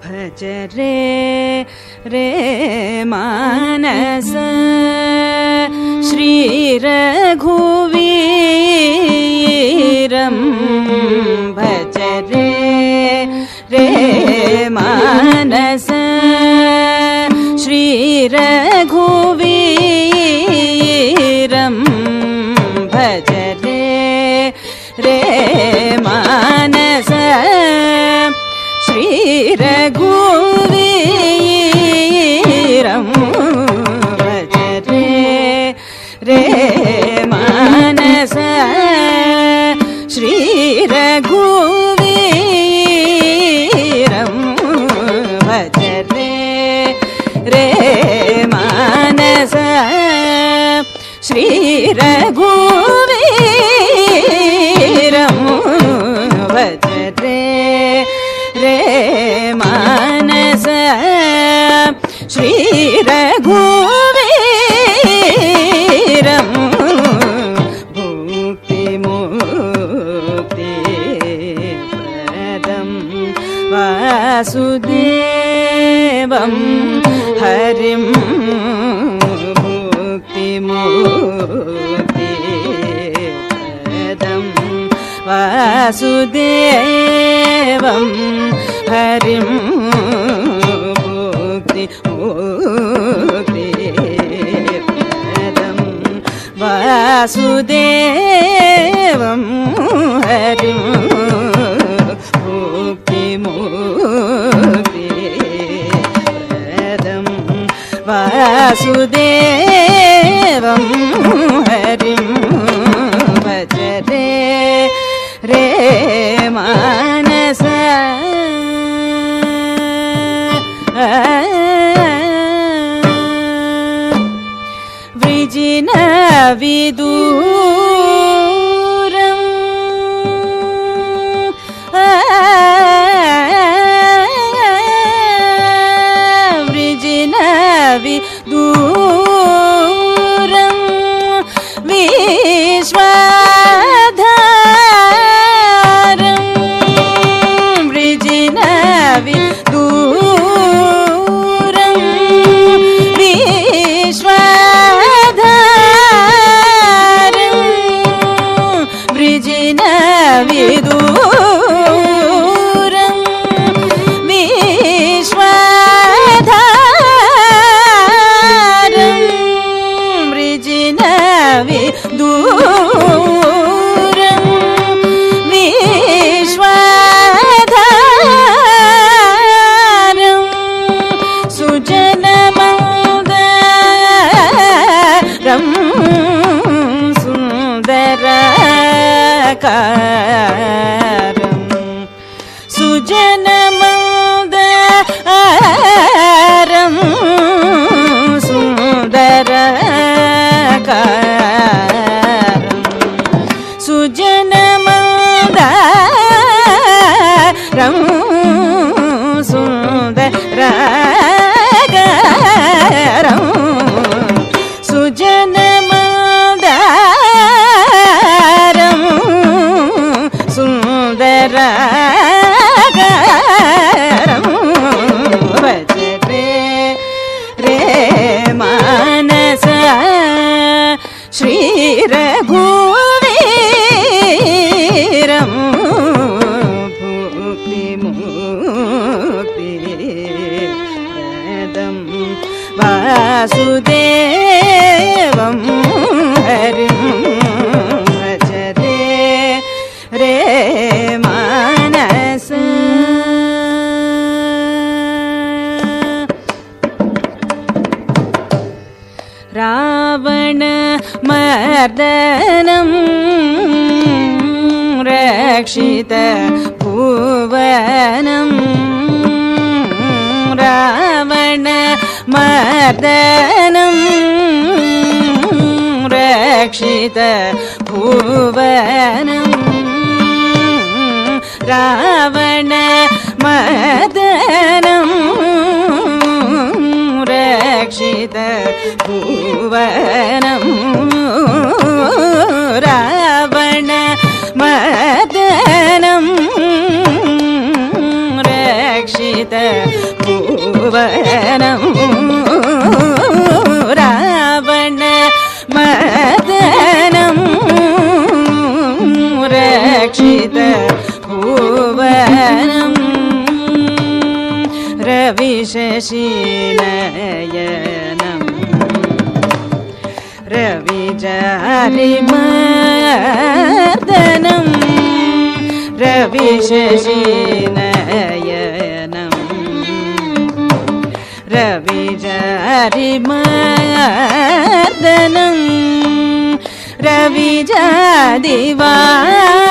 भज रे रे मानस श्री रघुवीरं भज रे रे मानस श्री रघुवीरं भज रे रे मानस श्री रघुवीरं भज रे रे मानस श्री रघुवीरं भज रे रे मानस श्री रघुवीरं भज रे रे मानस श्री रघुवीरं भुक्ति मुक्ति प्रदं वासुदेवं हरिं भुक्ति मुक्ति प्रदं वासुदेवं हरिं भुक्ति मुक्ति प्रदं वासुदेवं हरिं भुक्ति मुक्ति प्रदं वासुदेवं हरिं भज रे रे मानस वृजिन विदूरं वृजिन विदूरं சுஜனமந்தாரம் சுந்தரகாரம் சுஜனமந்தாரம் சுந்தரகாரம் சுஜனமந்தாரம் சுந்தரகாரம் பஜரே ரே மானச ஸ்ரீ ரகுவீரம் பூக்தி முக்தி பிரதம் வாசுதேவம் ஹரிம் பஜரே ரே மானச ராவண மர்தனம் ரக்ஷித புவனம் ராவண மர்தனம் ரக்ஷித புவனம் ராவண மர்தனம் ரக்ஷித புவனம் ராவண மர்தனம் ரக்ஷித புவனம் ராவண மர்தனம் ரக்ஷித புவனம் ரவிசசிநயனம் ரவிஜாரிமர்தனம் ரவிசசிநயனம் ரவிஜாரிமர்தனம்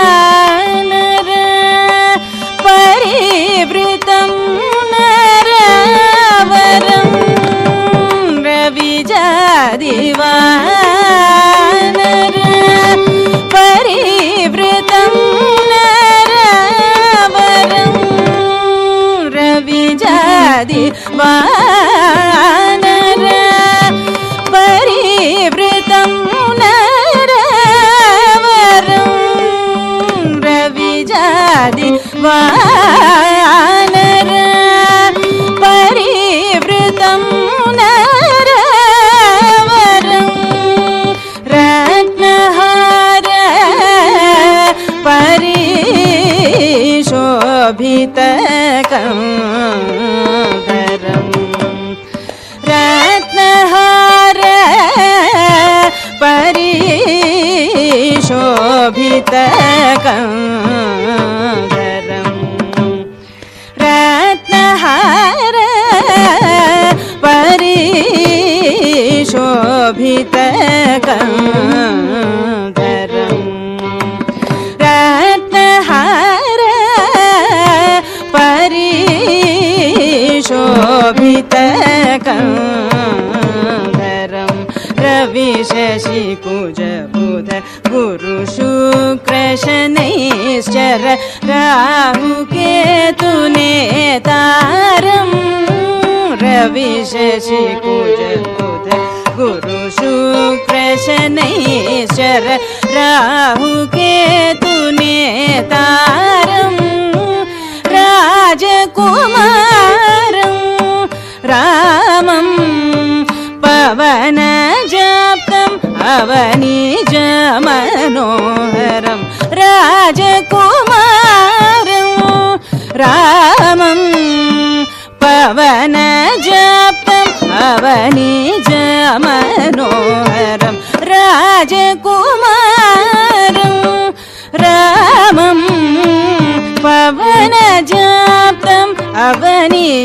ரவிஜாதிவானர பரிவ்ருதம் நரவரம் ரவிஜாதிவானர பரிவ்ருதம் நரவரம் ரவிஜாதிவானர பரிவ்ருதம் நரவரம் ரவிஜாதிவானர பரிவ்ருதம் நரவரம் ரத்னஹார பரிசோபிதகந்தரம் ரத்னஹார பரிசோபிதகந்தரம் ரத்னஹார பரிசோபிதகந்தரம் ரத்னஹார பரிசோபிதகந்தரம் ரவிசசிகுஜ புத குரு சுக்ர சனைஸ்சர ராஹு கேது நேதாரம் ரவிசசிகுஜ புத குரு சுக்ர சனைஸ்சர ராஹு கேது நேதாரம் ராஜகுமாரம் ராமம் பவனஜாப்தம் அவனிஜமனோஹரம் ராஜகுமாரம் ராமம் பவனஜாப்தம் அவனிஜமனோஹரம் ராஜகுமாரம் ராமம் பவனஜாப்தம் அவனிஜமனோஹரம்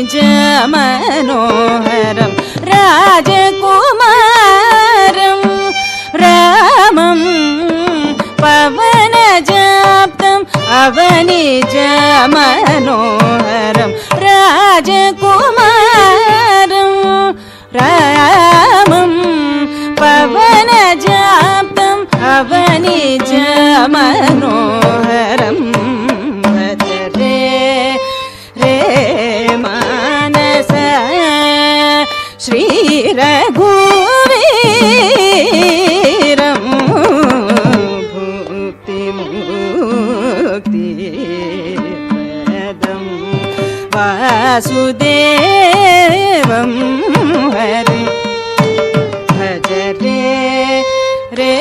ராஜகுமாரம் ராமம் பவனஜாப்தம் re re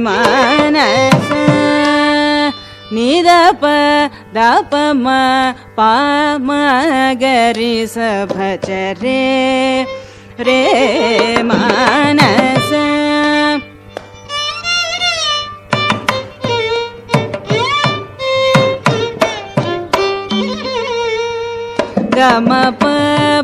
manasa ni da pa ma pa ma ga ri sa bhaj re re manasa gama pa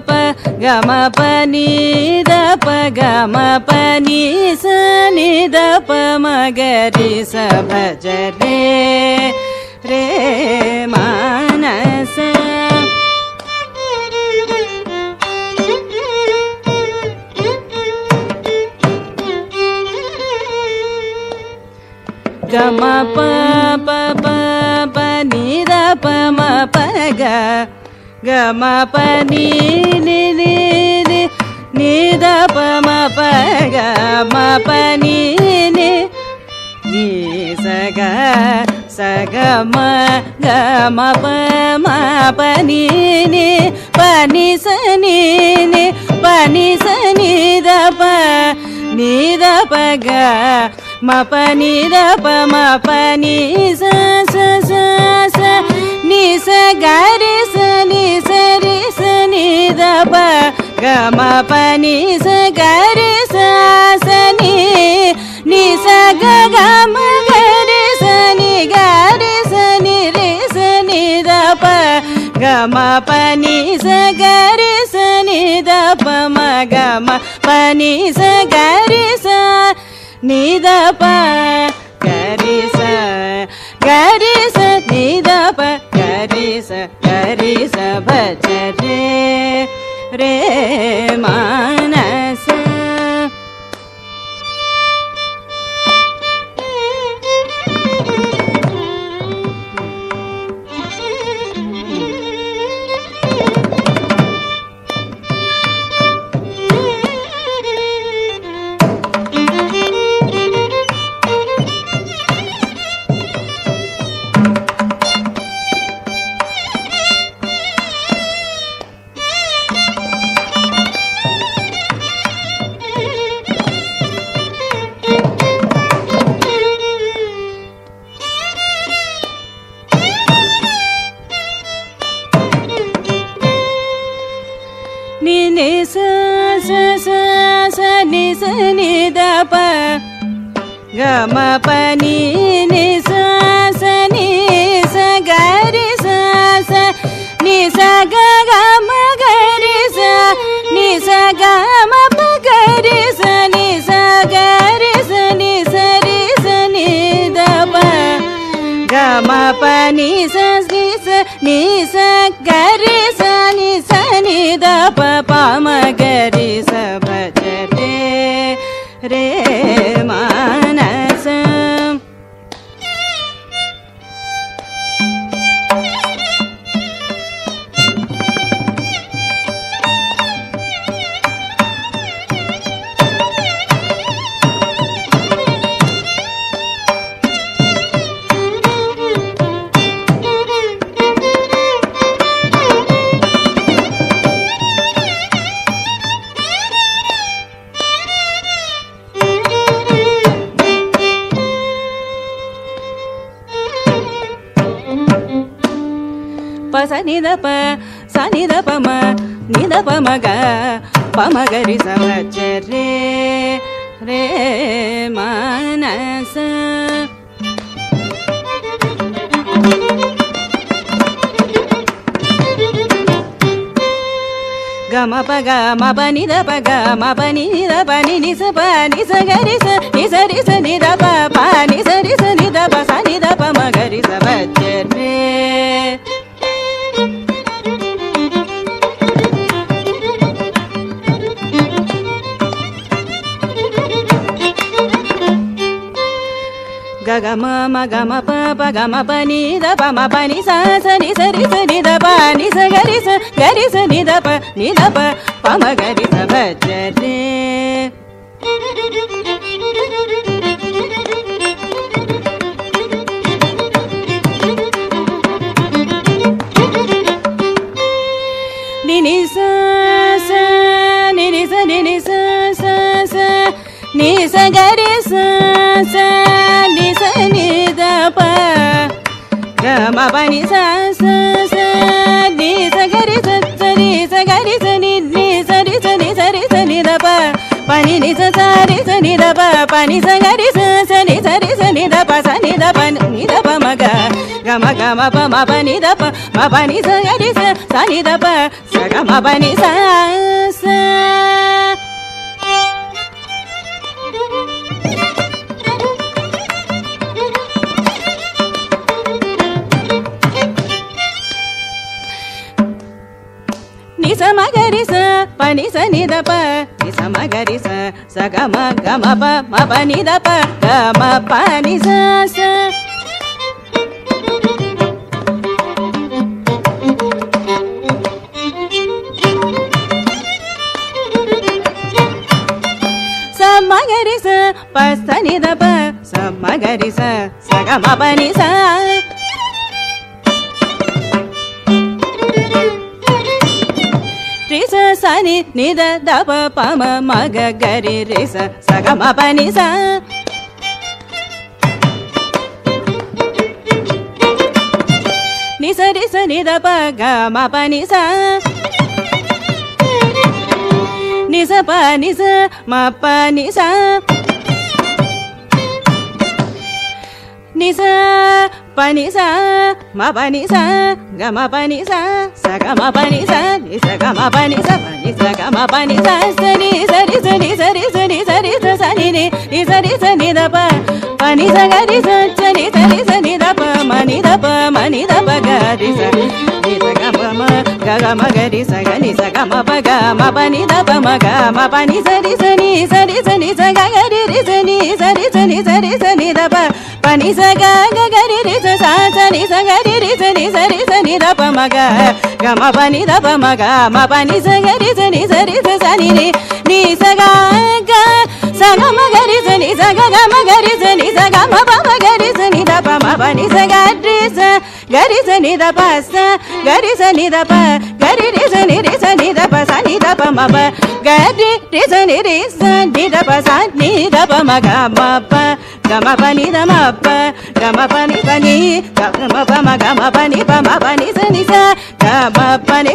pa gama pa ni da pa gama pa ni sa ni da pa ma ga ri sa bhaj re re manasa gama pa pa pa pa ni da pa ma pa ga gama pa ni ni ni ni ni da pa ma pa ga ma pa ni ni ni sa ga ma pa pa ni ni pa ni sa ni da pa ga ma pa ni sa ni sa ga ri sa ni da pa ga ma pa ni sa ga ri sa ni sa ga ma ga ri sa ni ri sa ni da pa ga ma pa ni sa ga ri sa ni da pa ma ga ma pa ni sa ga ri sa ni da pa ga ri sa ni da pa ga ri sa bhaj re re manasa ni da pa ga ma pa ni sa ni sa ga ri sa ni sa ga ma ga ri sa ni sa ga ma pa ga ri sa ni sa ga ri sa ni da pa ga ma pa ni sa ga ri sa ni da pa pa ma ga ri sa bhaj re re manasa sa ni da pa ma ni da pa ma ga ri sa bhaj re re manasa ga ma pa ni da pa ni sa ga ri sa ni da pa ni sa ni da pa sa ni da pa ma ga ri sa bhaj re ga ma pa ni da pa ma pa ni sa ni ni da pa ni sa ga ri sa ni da pa pa ma ga ri sa bhaj re ni sa ni sa ga ri sa sa ni sa ni da pa ga ma pa ni sa sa sa ni sa ga ri sa sa ni sa ga ri sa ni ni sa ri sa ni sa ri sa ni da pa pa ni ni sa sa ri sa ni da pa ni sa ga ri sa sa ni sa ri sa ni da pa sa ni da pa ma ga ma pa ma pa ni da pa ma pa ni sa ga ri sa sa ni da pa sa ga ma pa ni sa sa ni sa ma ga ri sa pa ni sa ni da pa ni sa ma ga ri sa sa ga ma pa ma pa ni da pa ga ma pa ni sa sa sa ma ga ri sa pa sa ni da pa sa ma ga ri sa sa ga ma pa ni sa ri sa sa ni ni da da pa pa ma ma ga ga ri ri sa sa ga ma pa ni sa ni sa ni da pa ga ma pa ni sa ni sa pa ni sa ma pa ni sa ni sa pa ni sa ma pa ni sa ga ma pa ni sa sa ga ma pa ni sa ni sa ga ma pa ni sa pa ni sa ga ma pa ni sa sa ni sa ri sa ni sa ri sa ni sa ri sa sa ni ni sa ri sa ni da pa pa ni sa ga ri sa cha ni sa ri sa ni da pa ma ni da pa ga ri sa ni sa ga ma ga ri sa ga ni sa ga ma pa ni da pa ma pa ni sa ri sa ni sa ri sa ni sa ga ri sa ni sa ri sa ni sa ri sa ni da pa pa ni sa ga ri ri sa sa sa ni sa ga ri ri sa ni sa ri sa ni da pa ma pa ni da pa ma pa ni sa ga ri sa ni sa ri sa sa ni ni sa ga ma ga ri sa ni sa ga ma ga ri sa ni sa ga ma pa ma ga ri sa ni da pa ma pa ni sa ga ri sa ni da pa sa ga ri sa ni da pa ga ri sa ni da pa sa ni da pa ma pa ga ri sa ni da pa sa ni da pa ma pa ga ma pa ni da ma pa ga ma pa ni ga ma pa ni sa ni sa ga ma pa ni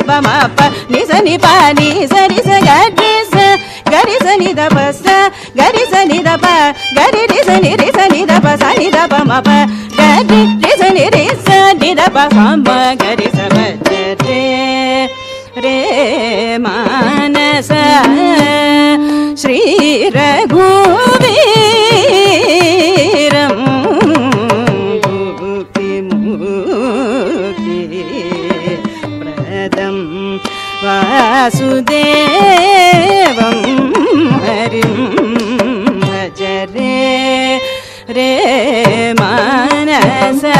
sa ni pa ni sa ri sa ga ri sa ni da pa sa ga ri sa ni da pa ga ri sa ni da pa sa ni da pa ma pa ga ri sa ni da pa sa ma ga ri sa ba re manasa Shri Raghuviram Mukti Pradam Vasudevam Harim Bhajare Re Manasa